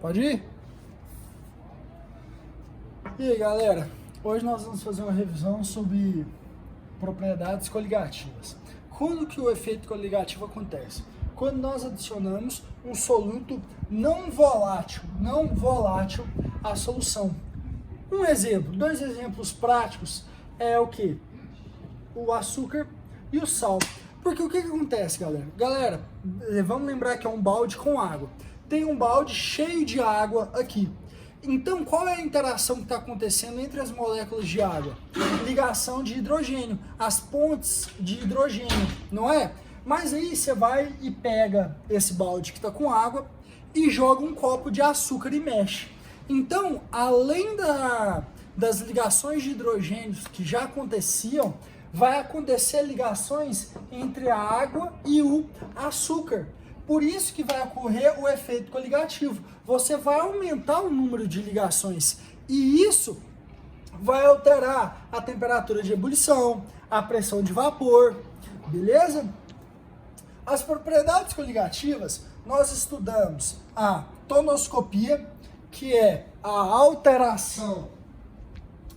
Pode ir? E aí, galera, hoje nós vamos fazer uma revisão sobre propriedades coligativas. Quando que o efeito coligativo acontece? Quando nós adicionamos um soluto não volátil à solução. Um exemplo, dois exemplos práticos é o que? O açúcar e o sal. Porque o que acontece, galera? Galera, vamos lembrar que é um balde com água. Tem um balde cheio de água aqui. Então, qual é a interação que está acontecendo entre as moléculas de água? Ligação de hidrogênio, as pontes de hidrogênio, não é? Mas aí você vai e pega esse balde que está com água e joga um copo de açúcar e mexe. Então, além das ligações de hidrogênios que já aconteciam, vai acontecer ligações entre a água e o açúcar. Por isso que vai ocorrer o efeito coligativo. Você vai aumentar o número de ligações e isso vai alterar a temperatura de ebulição, a pressão de vapor, beleza? As propriedades coligativas, nós estudamos a tonoscopia, que é a alteração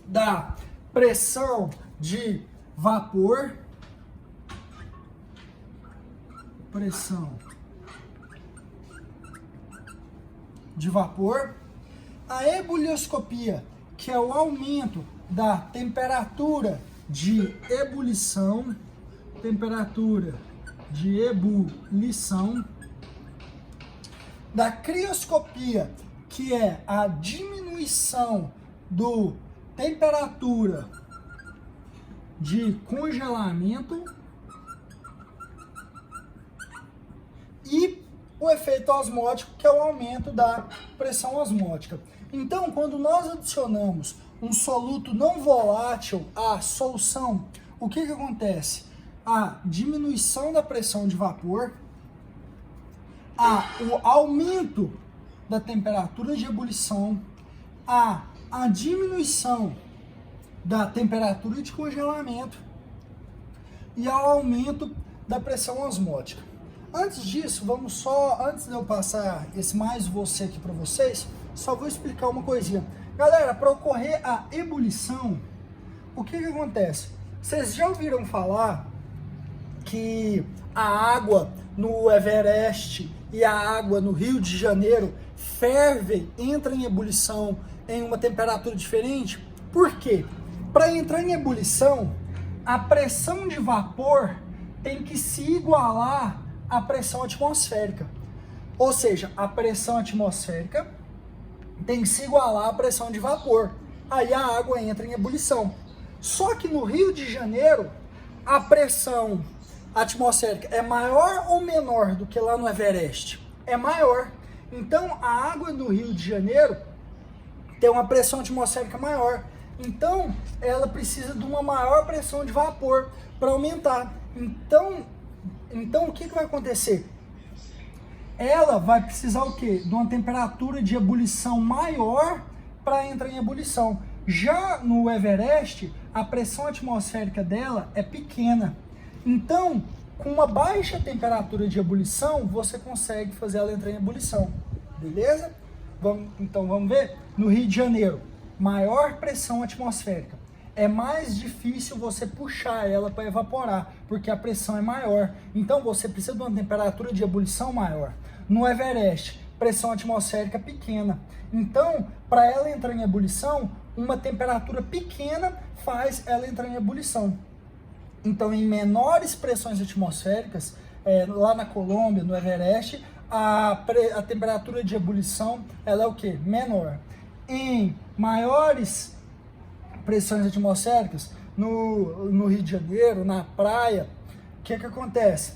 da pressão de vapor, a ebulioscopia, que é o aumento da temperatura de ebulição, da crioscopia, que é a diminuição do temperatura de congelamento, e o efeito osmótico, que é o aumento da pressão osmótica. Então, quando nós adicionamos um soluto não volátil à solução, o que acontece? A diminuição da pressão de vapor, o aumento da temperatura de ebulição, a diminuição da temperatura de congelamento e ao aumento da pressão osmótica. Antes disso, antes de eu passar esse mais você aqui para vocês, só vou explicar uma coisinha. Galera, para ocorrer a ebulição, o que acontece? Vocês já ouviram falar que a água no Everest e a água no Rio de Janeiro fervem, entram em ebulição em uma temperatura diferente? Por quê? Para entrar em ebulição, a pressão de vapor tem que se igualar à pressão atmosférica. Ou seja, a pressão atmosférica tem que se igualar à pressão de vapor. Aí a água entra em ebulição. Só que no Rio de Janeiro, a pressão atmosférica é maior ou menor do que lá no Everest? É maior. Então, a água do Rio de Janeiro tem uma pressão atmosférica maior. Então, ela precisa de uma maior pressão de vapor para aumentar. Então, o que vai acontecer? Ela vai precisar o quê? De uma temperatura de ebulição maior para entrar em ebulição. Já no Everest, a pressão atmosférica dela é pequena. Então, com uma baixa temperatura de ebulição, você consegue fazer ela entrar em ebulição. Beleza? Então, vamos ver? No Rio de Janeiro, maior pressão atmosférica. É mais difícil você puxar ela para evaporar, porque a pressão é maior. Então, você precisa de uma temperatura de ebulição maior. No Everest, pressão atmosférica pequena. Então, para ela entrar em ebulição, uma temperatura pequena faz ela entrar em ebulição. Então, em menores pressões atmosféricas, lá na Colômbia, no Everest, a temperatura de ebulição ela é o quê? Menor. Em maiores pressões atmosféricas, no Rio de Janeiro, na praia, o que acontece?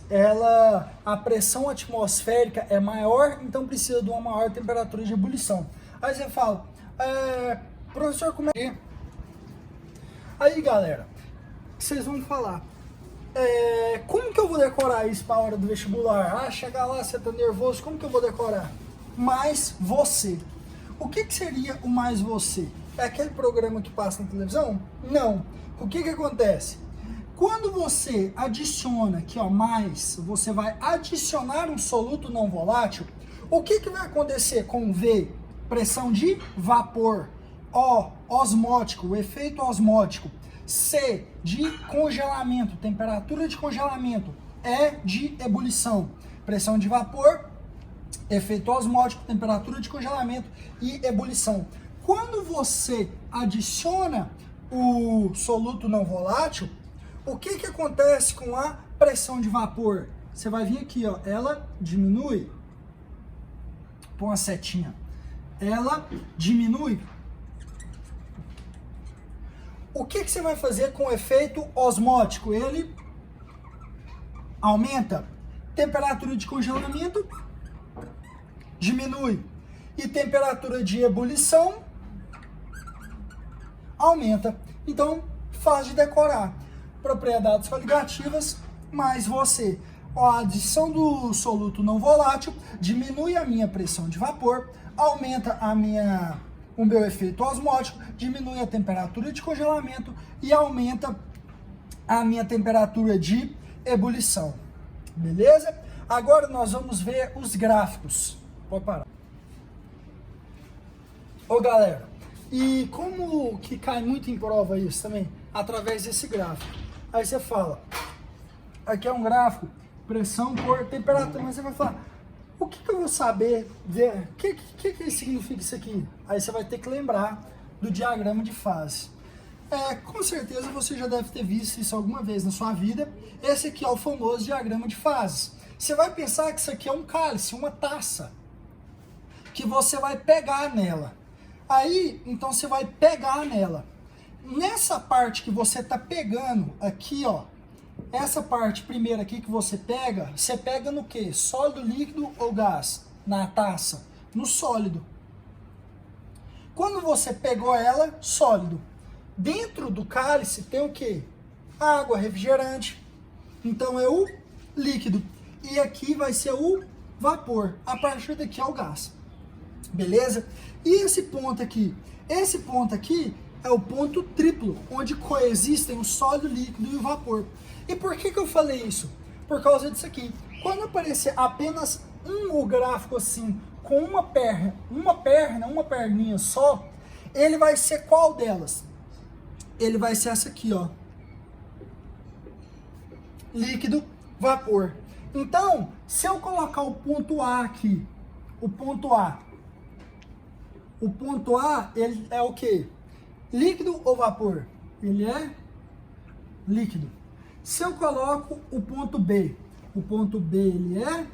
A pressão atmosférica é maior, então precisa de uma maior temperatura de ebulição. Aí você fala, professor, como é? Aí, galera, vocês vão falar, como que eu vou decorar isso para a hora do vestibular? Chegar lá, você tá nervoso, como que eu vou decorar? Mais você. O que seria o mais você? É aquele programa que passa na televisão? Não. O que acontece? Quando você adiciona aqui, ó, mais, você vai adicionar um soluto não volátil, O que vai acontecer com V? Pressão de vapor. O, osmótico, o efeito osmótico. C, de congelamento, temperatura de congelamento. E, de ebulição. Pressão de vapor, efeito osmótico, temperatura de congelamento e ebulição. Quando você adiciona o soluto não volátil, o que acontece com a pressão de vapor? Você vai vir aqui, ó, ela diminui, põe uma setinha, ela diminui. O que você vai fazer com o efeito osmótico? Ele aumenta. Temperatura de congelamento diminui. E temperatura de ebulição aumenta. Então, fácil de decorar. Propriedades coligativas, mais você. A adição do soluto não volátil diminui a minha pressão de vapor, aumenta o meu efeito osmótico, diminui a temperatura de congelamento e aumenta a minha temperatura de ebulição. Beleza? Agora nós vamos ver os gráficos. Pode parar. Ô galera, e como que cai muito em prova isso também? Através desse gráfico. Aí você fala, aqui é um gráfico, pressão por temperatura, mas você vai falar, o que eu vou saber, o que significa isso aqui? Aí você vai ter que lembrar do diagrama de fase. Com certeza você já deve ter visto isso alguma vez na sua vida. Esse aqui é o famoso diagrama de fases. Você vai pensar que isso aqui é um cálice, uma taça, que você vai pegar nela. Aí, então você vai pegar nela. Nessa parte que você está pegando aqui, ó, essa parte primeira aqui que você pega no quê? Sólido, líquido ou gás? Na taça, no sólido. Quando você pegou ela, sólido. Dentro do cálice tem o quê? Água, refrigerante. Então é o líquido. E aqui vai ser o vapor. A partir daqui é o gás. Beleza? E esse ponto aqui? Esse ponto aqui é o ponto triplo, onde coexistem o sólido, líquido e o vapor. E por que eu falei isso? Por causa disso aqui. Quando aparecer apenas um gráfico assim, com uma perninha só, ele vai ser qual delas? Ele vai ser essa aqui, ó. Líquido, vapor. Então, se eu colocar o ponto A aqui, o ponto A, ele é o quê? Líquido ou vapor? Ele é líquido. Se eu coloco o ponto B ele é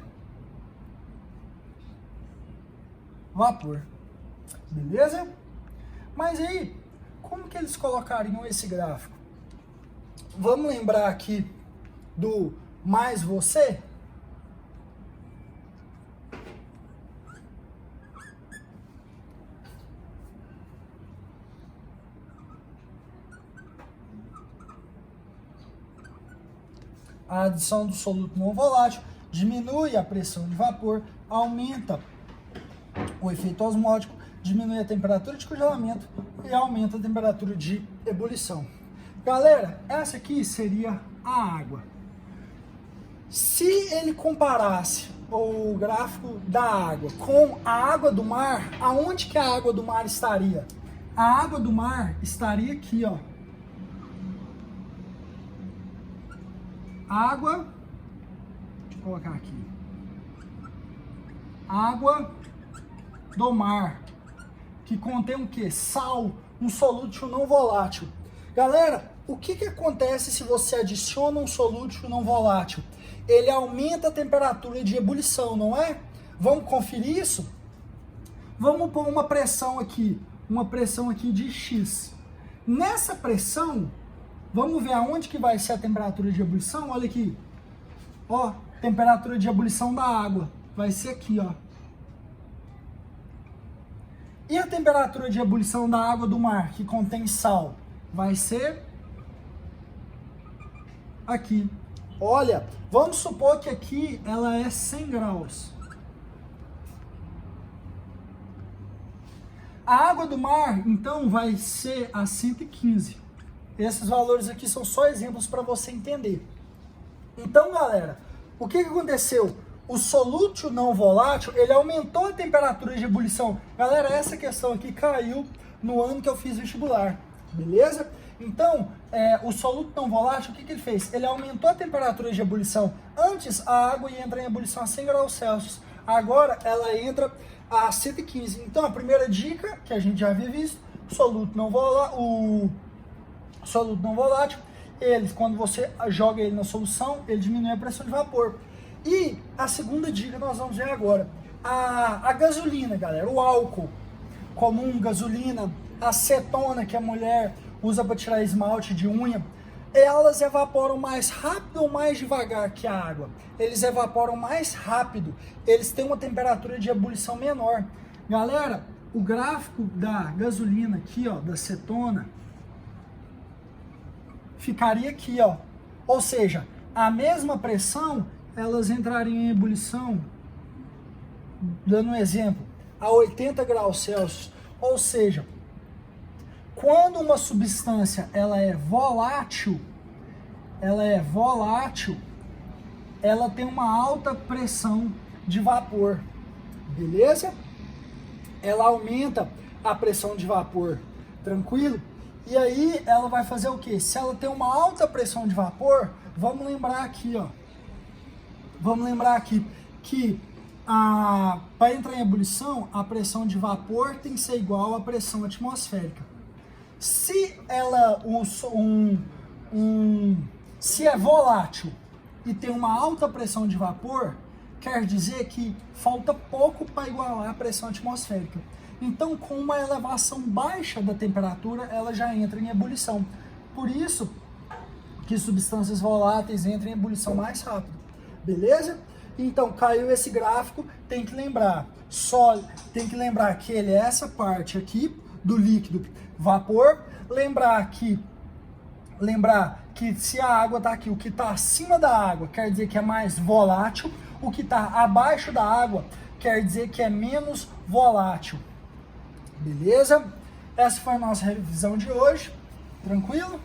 vapor. Beleza? Mas aí, como que eles colocariam esse gráfico? Vamos lembrar aqui do mais você? A adição do soluto não volátil diminui a pressão de vapor, aumenta o efeito osmótico, diminui a temperatura de congelamento e aumenta a temperatura de ebulição. Galera, essa aqui seria a água. Se ele comparasse o gráfico da água com a água do mar, aonde que a água do mar estaria? A água do mar estaria aqui, ó. Água, deixa eu colocar aqui. Água do mar, que contém o que? Sal, um solútil não volátil. Galera, o que acontece se você adiciona um solútil não volátil? Ele aumenta a temperatura de ebulição, não é? Vamos conferir isso? Vamos pôr uma pressão aqui de X. Nessa pressão, vamos ver aonde que vai ser a temperatura de ebulição. Olha aqui, ó, temperatura de ebulição da água, vai ser aqui, ó. E a temperatura de ebulição da água do mar, que contém sal, vai ser aqui. Olha, vamos supor que aqui ela é 100 graus. A água do mar, então, vai ser a 115. Esses valores aqui são só exemplos para você entender. Então, galera, o que aconteceu? o solútil não volátil, ele aumentou a temperatura de ebulição. Galera, essa questão aqui caiu no ano que eu fiz vestibular, beleza? Então, o soluto não volátil, o que ele fez? Ele aumentou a temperatura de ebulição. Antes, a água ia entrar em ebulição a 100 graus Celsius. Agora, ela entra a 115. Então, a primeira dica, que a gente já havia visto, o soluto não volátil, quando você joga ele na solução, ele diminui a pressão de vapor. E a segunda dica nós vamos ver agora. A gasolina, galera, o álcool comum, gasolina, acetona, que a mulher usa para tirar esmalte de unha, elas evaporam mais rápido ou mais devagar que a água? Eles evaporam mais rápido, eles têm uma temperatura de ebulição menor. Galera, o gráfico da gasolina aqui, ó, da acetona, ficaria aqui, ó. Ou seja, a mesma pressão, elas entrariam em ebulição, dando um exemplo, a 80 graus Celsius. Ou seja, quando uma substância ela é volátil, ela tem uma alta pressão de vapor, beleza? Ela aumenta a pressão de vapor, tranquilo? E aí ela vai fazer o quê? Se ela tem uma alta pressão de vapor, vamos lembrar aqui, ó. Vamos lembrar aqui que para entrar em ebulição, a pressão de vapor tem que ser igual à pressão atmosférica. Se ela se é volátil e tem uma alta pressão de vapor, quer dizer que falta pouco para igualar a pressão atmosférica. Então, com uma elevação baixa da temperatura, ela já entra em ebulição. Por isso que substâncias voláteis entram em ebulição mais rápido. Beleza? Então, caiu esse gráfico, tem que lembrar que ele é essa parte aqui do líquido vapor. Lembrar que se a água está aqui, o que está acima da água quer dizer que é mais volátil, o que está abaixo da água quer dizer que é menos volátil. Beleza? Essa foi a nossa revisão de hoje. Tranquilo?